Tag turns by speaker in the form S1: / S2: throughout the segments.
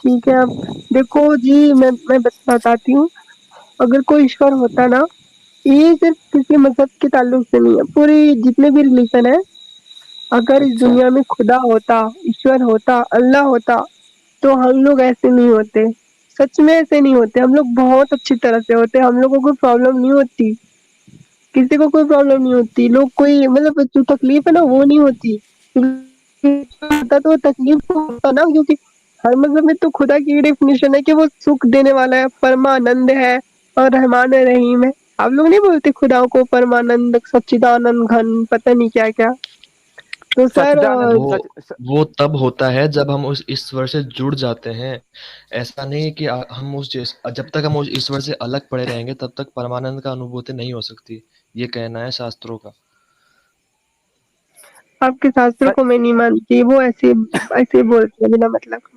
S1: ठीक है। अब देखो जी, मैं बताती हूँ। अगर कोई ईश्वर होता ना, ये सिर्फ किसी मजहब के ताल्लुक से नहीं है, पूरी जितने भी रिलीजन है, अगर इस
S2: अच्छा।
S1: दुनिया में खुदा होता, ईश्वर होता, अल्लाह होता, तो हम लोग ऐसे नहीं होते। सच में ऐसे नहीं होते, हम लोग बहुत अच्छी तरह से होते, हम लोगों को प्रॉब्लम नहीं होती, किसी को कोई प्रॉब्लम नहीं होती, लोग कोई मतलब जो तकलीफ है ना वो नहीं होती। होता तो तकलीफ तो होता ना, क्योंकि हर मतलब में तो खुदा की डेफिनेशन है कि वो सुख देने वाला है, परमानंद है और रहमान रहीम है। आप लोग नहीं बोलते खुदा को परमानंद, सच्चिदानंद घन, पता नहीं क्या क्या। तो सर
S2: सच्चिदानंद
S3: वो वो तब होता है जब हम उस ईश्वर से जुड़ जाते हैं। ऐसा नहीं है कि हम जब तक हम उस ईश्वर से अलग पड़े रहेंगे तब तक परमानंद का अनुभूति नहीं हो सकती। ये कहना है शास्त्रों का।
S1: आपके शास्त्रों
S2: सच।
S1: को मैं नहीं मानती, वो ऐसे ऐसे बोलते हैं बिना मतलब का।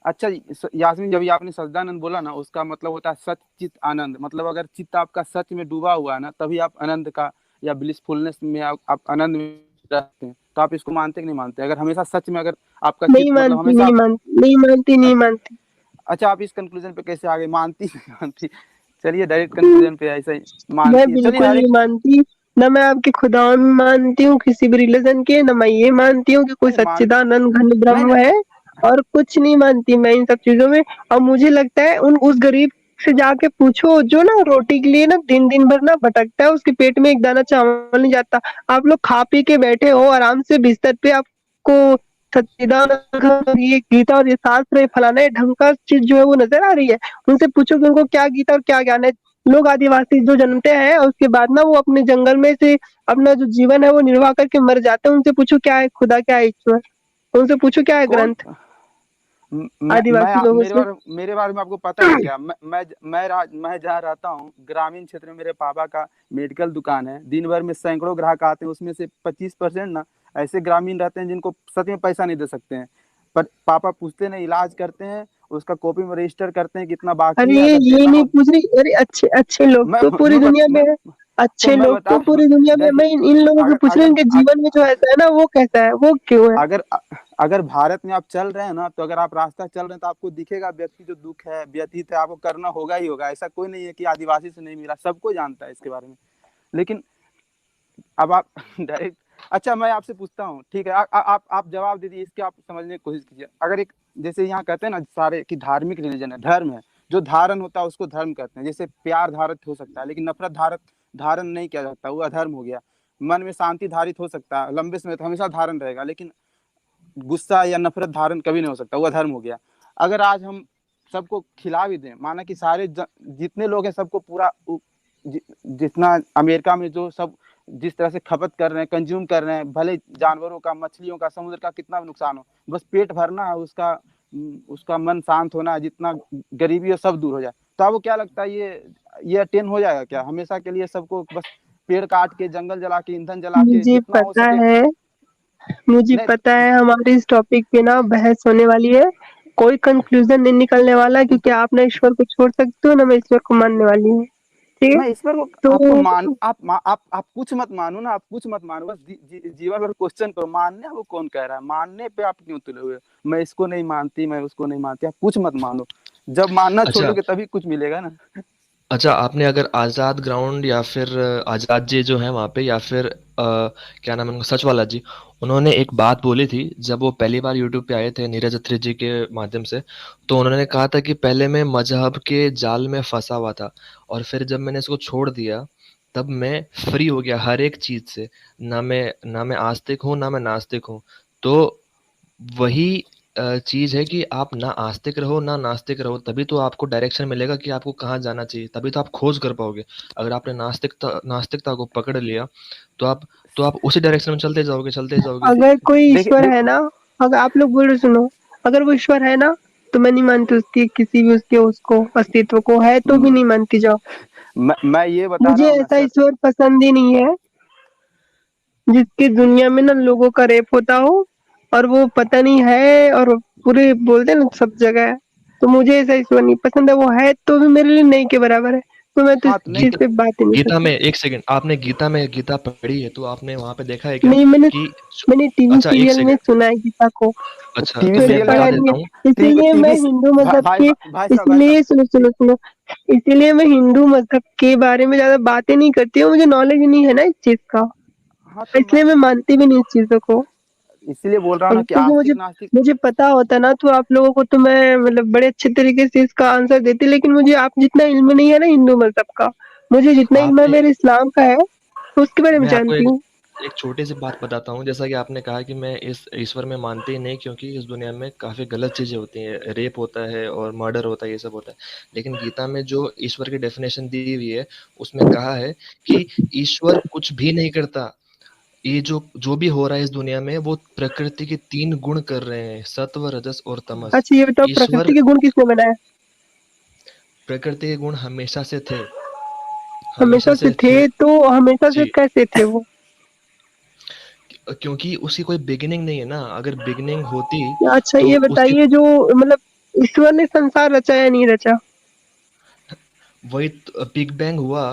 S2: अच्छा यास्मीन, जब ये आपने सच्चिदानंद बोला ना, उसका मतलब होता है सच चित आनंद। मतलब अगर चित्त आपका सच में डूबा हुआ है ना, तभी आप आनंद का या ब्लिसफुलनेस में आप आनंद में रहते हैं। तो आप इसको मानते कि नहीं मानते? अगर हमेशा सच में, अगर आपका
S1: नहीं
S2: चित्त मतलब
S1: मानती,
S2: हमेशा
S1: नहीं मानती, नहीं मानती, नहीं मानती।
S2: अच्छा, आप इस कंक्लूजन पे कैसे आ गए? मानती नहीं मानती? चलिए डायरेक्ट कंक्लूजन पे ऐसे ही
S1: मैं
S2: मानती है, चलिए
S1: बिल्कुल नहीं
S2: डायरेक्ट।
S1: मानती। ना मैं आपके खुदाओं में मानती हूँ किसी भी रिलीजन के, ना मैं ये मानती हूँ कि कोई
S2: नहीं मान
S1: सच्चिदानंद घन
S2: नहीं
S1: ब्रह्म
S2: नहीं
S1: है। और कुछ नहीं मानती मैं इन सब चीजों में। और मुझे लगता है उन उस गरीब से जाके पूछो जो ना रोटी के लिए ना दिन दिन भर ना भटकता है, उसके पेट में एक दाना चावल नहीं जाता। आप लोग खा पी के बैठे हो आराम से बिस्तर पे, आपको सच्चिदानंद घन, ये गीता और ये शास्त्र, ये फलाना, ये ढंग का चीज जो है वो नजर आ रही है। उनसे पूछो कि उनको क्या गीता और क्या ज्ञान है। लोग आदिवासी जो जन्मते हैं और उसके बाद ना वो अपने जंगल में से अपना जो जीवन है वो निर्वाह करके मर जाते हैं। उनसे पूछो क्या है खुदा, क्या है ईश्वर, उनसे पूछो क्या है
S2: कौन?
S1: ग्रंथ, आदिवासी लोगों से।
S2: मेरे बारे में आपको पता है क्या? मैं जहाँ रहता हूँ ग्रामीण क्षेत्र में, मेरे पापा का मेडिकल दुकान है। दिन भर में सैकड़ों ग्राहक आते हैं, उसमें से 25% ना ऐसे ग्रामीण रहते हैं जिनको सच में पैसा नहीं दे सकते हैं। पर पापा पूछते नहीं, इलाज करते हैं, उसका कॉपी में रजिस्टर करते हैं कितना बाकी
S1: अरे
S2: है, अगर
S1: ये
S2: देना
S1: नहीं
S2: हो।
S1: पूछ रही, अरे अच्छे अच्छे लोग तो पूरी दुनिया में है।
S2: तो
S1: अच्छे
S2: मैं
S1: लोग
S2: बता
S1: तो
S2: रहा हूँ,
S1: पूरी दुनिया में,
S2: देखिए,
S1: मैं इन लोगों से
S2: अगर
S1: पूछ रही हूँ
S2: अगर
S1: इनके जीवन में जो ऐसा है ना वो कैसा है, वो क्यों है।
S2: अगर अगर भारत में आप चल रहे हैं ना, तो अगर आप रास्ता चल रहे हैं तो आपको दिखेगा व्यक्ति जो दुख है व्यतीत है, आपको करना होगा ही होगा। ऐसा कोई नहीं है कि आदिवासी से नहीं मिला, सबको जानता है इसके बारे में। लेकिन अब आप डायरेक्ट, अच्छा मैं आपसे पूछता हूँ, ठीक है? आप जवाब दे दीजिए, इसके आप समझने की कोशिश कीजिए। अगर एक, जैसे यहाँ कहते हैं ना सारे कि धार्मिक रिलीजन है, धर्म है, जो धारण होता है उसको धर्म कहते हैं। जैसे प्यार धारित हो सकता है, लेकिन नफरत धारण नहीं किया जाता, वो अधर्म हो गया। मन में शांति धारित हो सकता है लंबे समय तक, हमेशा धारण रहेगा, लेकिन गुस्सा या नफरत धारण कभी नहीं हो सकता, वो अधर्म हो गया। अगर आज हम सबको खिला भी दें, माना कि जितने लोग हैं सबको पूरा जितना अमेरिका में जो सब जिस तरह से खपत कर रहे हैं, कंज्यूम कर रहे हैं, भले जानवरों का, मछलियों का, समुद्र का कितना भी नुकसान हो, बस पेट भरना है उसका, उसका मन शांत होना है, जितना गरीबी है सब दूर हो जाए। तो आपको क्या लगता है, ये अटेन हो जाएगा क्या हमेशा के लिए? सबको बस पेड़ काट के, जंगल जला के, ईंधन जला के,
S1: मुझे
S2: जितना हो
S1: पता
S2: सके।
S1: है, मुझे
S2: नहीं
S1: पता है हमारे इस टॉपिक पे ना बहस होने वाली है। कोई कंक्लूजन नहीं निकलने वाला, क्योंकि आप ना ईश्वर को छोड़ सकते हो ना मैं ईश्वर को मानने वाली हूँ। ठीक है।
S2: मैं ईश्वर को, आपको
S1: तो
S2: मान आप कुछ मत मानो ना, आप कुछ मत मानो, बस जीवन भर क्वेश्चन करो। मानने वो कौन कह रहा है? मानने पे आप क्यों तुले हुए हो? मैं इसको नहीं मानती, मैं उसको नहीं मानती, आप कुछ मत मानो। जब मानना
S3: अच्छा।
S2: छोड़ोगे तभी कुछ मिलेगा ना।
S3: अच्छा, आपने अगर आज़ाद ग्राउंड या फिर आज़ाद जी जो है वहाँ पे, या फिर क्या नाम है उनका, सच वाला जी, उन्होंने एक बात बोली थी जब वो पहली बार यूट्यूब पे आए थे नीरज अत्री जी के माध्यम से। तो उन्होंने कहा था कि पहले मैं मजहब के जाल में फंसा हुआ था, और फिर जब मैंने इसको छोड़ दिया तब मैं फ्री हो गया हर एक चीज़ से। ना मैं आस्तिक हूँ ना मैं नास्तिक हूँ। तो वही चीज़ है कि आप ना आस्तिक रहो ना नास्तिक रहो, तभी तो आपको डायरेक्शन मिलेगा कि आपको कहाँ जाना चाहिए, तभी तो आप खोज कर पाओगे। अगर आपने नास्तिकता को पकड़ लिया तो आप उसी डायरेक्शन में चलते जाओगे।
S1: अगर कोई
S2: देखिए
S1: ईश्वर है ना, अगर आप लोग बोल रहे सुनो, अगर वो ईश्वर है ना तो मैं नहीं मानती उसकी किसी भी उसके उसको अस्तित्व को, है तो भी नहीं मानती जाओ।
S2: मैं ये बता रहा
S1: मुझे
S2: हूँ ना
S1: ऐसा
S2: सर।
S1: ईश्वर पसंद ही नहीं है जिसकी दुनिया में ना लोगों का रेप होता हो और वो पता नहीं है, और पूरे बोलते हैं ना सब जगह है। तो मुझे ऐसा ईश्वर नहीं पसंद है, वो है तो भी मेरे लिए नहीं के बराबर है। तो मैं तो
S2: हाँ
S1: इस
S2: तो नहीं
S1: चीज
S2: तो
S1: पे बात ही नहीं
S3: गीता
S1: करती।
S3: में एक सेकंड, आपने गीता पढ़ी है तो आपने वहां पे देखा है क्या
S1: नहीं, मैंने
S3: कि
S1: मैंने टीवी
S3: अच्छा एक
S1: सीरियल में
S3: सेकंड,
S1: सुना है गीता को,
S3: अच्छा
S2: टीवी
S3: तो मैं
S1: मैंने
S2: सीरियल में
S1: पढ़ा
S3: बता
S1: नहीं
S3: देता
S1: है।
S3: हूँ।
S1: इसीलिए मैं
S2: टीवी
S1: हिंदू मजहब
S2: भाई
S1: के
S2: भाई साहब
S1: इसलिए सुनो सुनो सुनो, इसीलिए मैं हिंदू मजहब के बारे में ज्यादा बातें नहीं करती हूँ, मुझे नॉलेज नहीं है ना इस चीज का,
S2: हाँ तो मैं
S1: इसलिए मैं मानती भी नहीं इस चीजों को।
S2: इसीलिए बोल रहा हूँ
S1: और
S2: ना कि
S1: क्योंकि मुझे
S2: आस्तिक नास्तिक।
S1: मुझे पता होता ना तो आप लोगों को तो मैं मतलब बड़े अच्छे तरीके से इसका आंसर देती, लेकिन मुझे आप जितना इल्म नहीं है ना हिंदू मजहब का, मुझे जितना इल्म है
S3: आपने
S1: मेरे इस्लाम का है, तो उसके बारे में
S3: मैं आपको
S1: जानती
S3: एक
S1: हूँ।
S3: एक छोटी सी बात बताता हूँ। जैसा कि आपने कहा कि मैं इस ईश्वर में मानती ही नहीं, क्योंकि इस दुनिया में काफी गलत चीजें होती हैं, रेप होता है और मर्डर होता है, ये सब होता है। लेकिन गीता में जो ईश्वर की डेफिनेशन दी हुई है उसमें कहा है कि ईश्वर कुछ भी नहीं करता। ये जो जो भी हो रहा है इस दुनिया में वो प्रकृति के 3 गुण कर रहे हैं, सत्व रजस और तमस।
S1: अच्छा ये बताओ, प्रकृति
S3: ईश्वर,
S1: के गुण किसने बनाया?
S3: प्रकृति के गुण हमेशा से थे,
S1: हमेशा
S3: हमेशा
S1: से
S3: से
S1: थे,
S3: थे।
S1: तो हमेशा से
S3: जी,
S1: कैसे थे वो?
S3: क्योंकि उसकी कोई बिगिनिंग नहीं है ना, अगर बिगिनिंग होती
S1: अच्छा
S3: तो
S1: ये
S3: उसकी,
S1: बताइए, जो मतलब ईश्वर ने संसार रचा या नहीं रचा?
S3: वही बिग बैंग हुआ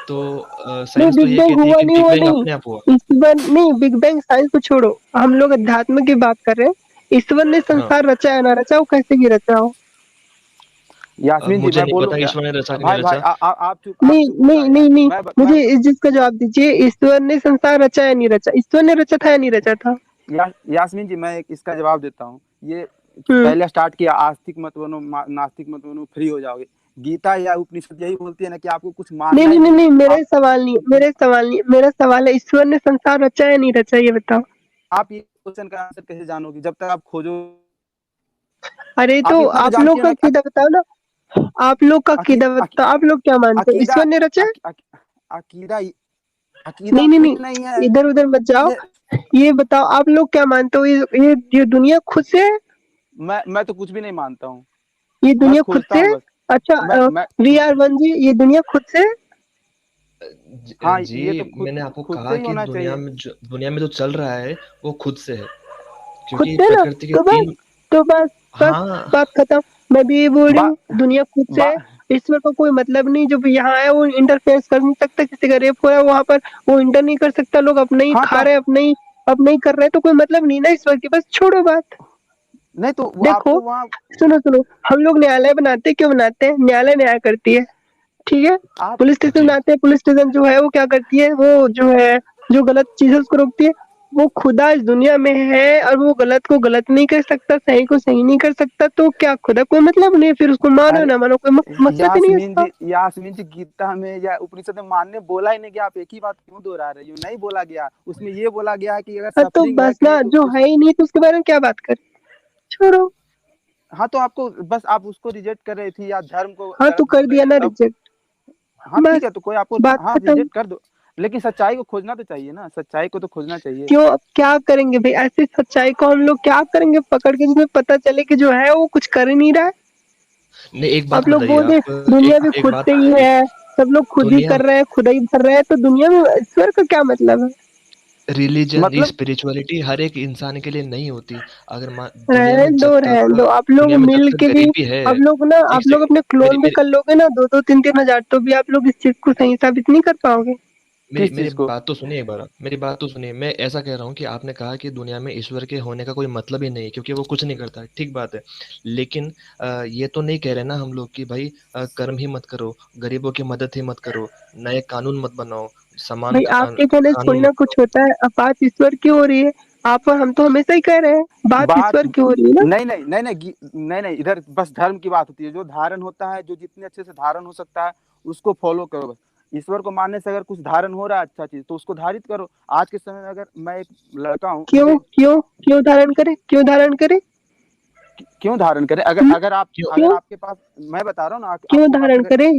S3: तो
S1: नहीं,
S3: साइंस तो
S1: बिग
S3: ये
S1: बैंग
S3: कहती है
S1: हुआ
S3: कि
S1: नहीं
S3: बिग
S1: हुआ
S3: बैंग
S1: नहीं,
S3: अपने आप हुआ।
S1: ईश्वर नहीं, बिग बैंग साइंस को छोड़ो, हम लोग अध्यात्म की बात कर रहे हैं। ईश्वर ने
S3: हाँ,
S1: संसार रचा या ना रचा, वो कैसे भी रचा हो।
S2: यास्मीन जी
S3: मुझे
S2: मैं
S3: नहीं
S2: बोलूं
S3: पता
S2: क्या?
S3: ईश्वर ने रचा कि नहीं
S2: भाई भाई
S3: रचा।
S2: आप
S1: नहीं
S2: चुप हो
S1: नहीं
S2: जाए यार।
S1: नहीं नहीं,
S2: मैं
S1: मुझे इस चीज का जवाब दीजिए, ईश्वर ने संसार रचा या नहीं रचा, ईश्वर ने रचा था या नहीं रचा था?
S2: यास्मीन जी मैं इसका जवाब देता हूँ। ये
S1: हम्म।
S2: पहले स्टार्ट किया आस्तिक मत बनो नास्तिक मत बनो, फ्री हो जाओगे। गीता या उपनिषद यही बोलती है ना कि आपको कुछ
S1: नहीं
S2: मानना
S1: नहीं
S2: ही
S1: नहीं
S2: नहीं है
S1: नहीं, मेरा
S2: आप।
S1: सवाल नहीं, मेरा सवाल है, ईश्वर ने संसार रचा या नहीं रचा, ये बताओ।
S2: आप ये क्वेश्चन का आंसर कैसे जानोगे जब तक आप खोजो?
S1: अरे
S2: आप
S1: तो
S2: इतना तो
S1: आप
S2: जानती
S1: लोग
S2: हो
S1: का
S2: ना कि
S1: अकीदा बताओ ना, आप लोग का
S2: अकी,
S1: अकीदा
S2: अकी,
S1: बताओ, आप लोग क्या मानते हो,
S2: अकीदा
S1: ईश्वर ने रचा है?
S2: अकीदा अकीदा
S1: नहीं नहीं
S2: कुछ नहीं
S1: नहीं,
S2: है।
S1: इधर उधर मत जाओ,
S2: ये
S1: ये बताओ आप लोग क्या मानते हो, ये दुनिया खुद से है?
S2: मैं तो कुछ भी नहीं मानता हूँ।
S1: ये
S2: मैं
S1: दुनिया खुद
S2: खोजता
S1: से
S2: हूँ
S1: है?
S2: बस। मैं
S1: अच्छा,
S2: मैं
S1: वी आर वन जी, ये दुनिया खुद से है?
S2: हाँ
S3: जी,
S2: ये तो
S3: मैंने आपको
S2: खुद
S3: कहा
S2: से ही
S3: कि
S2: होना चाहिए।
S3: दुनिया में जो चल रहा है वो खुद से है,
S1: खुद
S3: क्योंकि
S1: से ना,
S3: प्रकृति के
S1: तो बस,
S3: 3।
S1: तो बस बस
S3: हाँ,
S1: बात खत्म। मैं भी ये बोल रही
S2: बा,
S1: हूँ, दुनिया खुद से
S2: बा,
S1: है, ईश्वर का कोई मतलब नहीं, जो भी यहाँ है वो इंटरफेरेंस कर नहीं सकता, किसी का रेप हो रहा है वहां पर वो इंटर नहीं कर सकता, लोग अपने ही
S2: हाँ
S1: खा
S2: तो
S1: रहे हैं, अपने ही कर रहे हैं, तो कोई मतलब नहीं ना ईश्वर की, बस छोड़ो बात।
S2: नहीं तो वो
S1: देखो,
S2: आपको वहाँ
S1: सुनो सुनो, हम लोग न्यायालय बनाते हैं, क्यों बनाते हैं? न्यायालय न्याय करती है, ठीक है।
S2: आप
S1: पुलिस स्टेशन
S3: जी,
S1: बनाते हैं, पुलिस स्टेशन जो है वो क्या करती है, वो जो है जो गलत चीज है उसको रोकती है। वो खुदा इस दुनिया में है और वो गलत को गलत नहीं कर सकता, सही को सही नहीं कर सकता, तो क्या खुदा कोई मतलब नहीं, फिर उसको मानो
S2: अरे
S1: ना मानो कोई मतलब ही नहीं है उसका।
S2: यास्मीन जी गीता में या उपनिषद में मानने बोला ही नहीं गया। आप एक ही बात क्यों दोहरा रहे हो? नहीं बोला गया उसमें। ये बोला गया है कि अगर
S1: हाँ, तो
S2: सफरिंग है
S1: बस
S2: कहीं
S1: ना,
S2: तो
S1: जो
S2: उस।
S1: है ही नहीं तो उसके बारे में क्या बात करें, छोड़ो।
S2: हाँ तो आपको बस आप उसको रिजेक्ट कर रही थी या धर्म को
S1: हाँ तो
S2: गलत
S1: कर
S2: बोल रहे
S1: दिया
S2: थे
S1: ना
S2: तब।
S1: रिजेक्ट,
S2: हाँ ठीक
S1: बस
S2: है तो कोई आपको
S1: बात
S2: हाँ
S1: खत्म।
S2: रिजेक्ट कर दो। लेकिन सच्चाई को खोजना तो चाहिए ना, सच्चाई को तो खोजना चाहिए।
S1: क्यों, अब क्या करेंगे भाई, ऐसी सच्चाई को हम लोग क्या करेंगे पकड़ के, जिसमें पता चले कि जो है वो कुछ कर ही नहीं रहा है।
S3: नहीं एक बात
S1: आप लोग
S3: बताइए
S1: बोल रहे
S3: आप,
S1: दुनिया
S3: एक
S1: भी
S3: एक
S1: खुद
S3: बात
S1: से ही
S3: बताइए।
S1: है, सब लोग खुद ही
S3: दुनिया,
S1: कर रहे हैं, खुद ही भर रहे हैं, तो दुनिया में ईश्वर का क्या मतलब है?
S3: रिलीजन,
S2: मतलब
S3: स्पिरिचुअलिटी हर एक इंसान के लिए नहीं होती। अगर दुनिया में
S1: रहने दो
S3: जब
S1: रहने
S3: तक
S1: दो, आप लोग
S3: दुनिया में जब
S1: मिल
S3: तक
S1: के भी,
S3: गरीबी है,
S1: आप
S3: एक
S1: लोग
S3: सेकंड,
S1: अपने
S3: मेरी
S1: क्लोन भी
S3: मेरी
S1: कर लोगे ना, दो दो तीन तीन हजार, तो भी आप लोग इस चीज को सही साबित नहीं कर पाओगे।
S3: मेरी
S2: किस
S3: मेरी
S2: चीज को?
S3: बात तो सुनिए एक बार, मेरी बात तो सुनिए। मैं ऐसा कह रहा हूँ कि आपने कहा कि दुनिया में ईश्वर के होने का कोई मतलब ही नहीं, क्योंकि वो कुछ नहीं करता, ठीक बात है। लेकिन ये तो नहीं कह रहे ना हम लोग कि भाई कर्म ही मत करो, गरीबों की मदद ही मत करो, नए कानून मत बनाओ, समान
S1: भाई आपके कहने से थोड़ी
S3: कानून
S1: ना
S3: मत
S1: कुछ
S3: बनाओ।
S1: होता है, अब बात ईश्वर की हो रही है, आप और हम तो हमेशा ही कह रहे हैं, बात
S2: बात
S1: ईश्वर की हो रही है ना।
S2: नहीं इधर बस धर्म की बात होती है। जो धारण होता है, जो जितने अच्छे से धारण हो सकता है उसको फॉलो करो बस। ईश्वर को मानने से अगर कुछ धारण हो रहा है अच्छा चीज तो उसको धारित करो। आज के समय में अगर मैं एक लड़का हूँ,
S1: क्यों
S2: मुझे
S1: क्यों क्यों धारण करे, क्यों धारण करे?
S2: क्यों धारण करें? अगर
S1: हम्म,
S2: अगर आप
S3: क्यों?
S2: अगर
S1: क्यों
S2: आपके पास, मैं बता रहा हूँ ना
S1: क्यों
S2: आपके पास
S1: धारण
S2: अगर
S1: करे?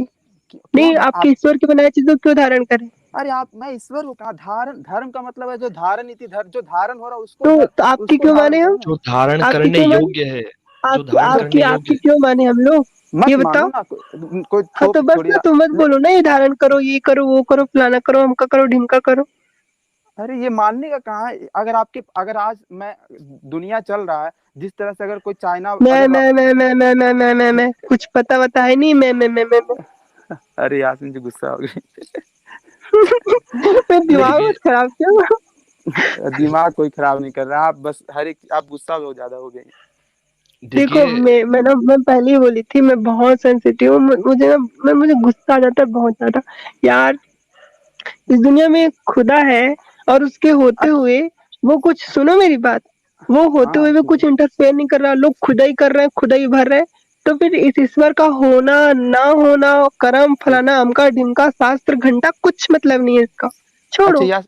S2: क्यों
S1: नहीं, आपके
S2: आप
S1: ईश्वर की बनाई चीजों को क्यों धारण करे?
S2: अरे आप मैं ईश्वर को कहा धारण, धर्म का मतलब है जो धारण नीति जो धारण हो रहा है
S1: तो आपकी
S2: उसको
S1: क्यों
S2: धारण
S1: माने
S2: करो
S1: हम?
S2: ना।
S3: जो धारण
S1: आपकी
S3: करने
S1: क्यों माने?
S3: योग्य है, जो
S1: आपकी
S3: धारण
S1: आपकी
S3: करने योग्य
S1: आपकी
S3: है।
S1: क्यों माने हम लोग,
S2: मत
S1: ये
S2: मानो
S1: बताओ।
S2: ना कोई
S1: हाँ
S2: थोप
S1: तो बस
S2: थोड़ी
S1: ना, तुम मत बोलो ना ये धारण करो, ये करो, वो करो, फलाना करो, हमका करो, ढिमका करो।
S2: अरे ये मानने का कहाँ है? अगर आज मैं दुनिया चल रहा है जिस तरह से, अगर कोई चाइना
S1: मैं
S2: अगर
S1: मैं मैं मैं मैं मैं मैं मैं मैं कुछ पता वता है नहीं, मैं
S2: अरे यास्मीन जी गुस्सा हो गई।
S1: मेरा दिमाग
S3: देखिए
S1: मत खराब क्यों?
S2: दिमाग कोई खराब नहीं कर रहा, आप बस हर एक आप गुस्सा बहुत ज्यादा हो गई।
S1: देखो
S3: देखिए
S1: मैं पहले ही बोली थी मैं बहुत सेंसिटिव हूँ। मुझे ना मुझे गुस्सा आ जाता है बहुत ज़्यादा। यार इस दुनिया में एक खुदा है और उसके होते
S2: अच्छा,
S1: हुए वो कुछ सुनो मेरी बात, वो होते
S2: हाँ
S1: हुए भी कुछ इंटरफेयर नहीं कर रहा, लोग खुदाई कर रहे हैं, खुदाई भर रहे हैं, तो फिर इस ईश्वर का होना, ना होना, कर्म,
S2: ठीक।
S1: फलाना, अमका, ढिमका, शास्त्र, घंटा कुछ मतलब नहीं है इसका।
S2: अच्छा
S1: छोड़ो।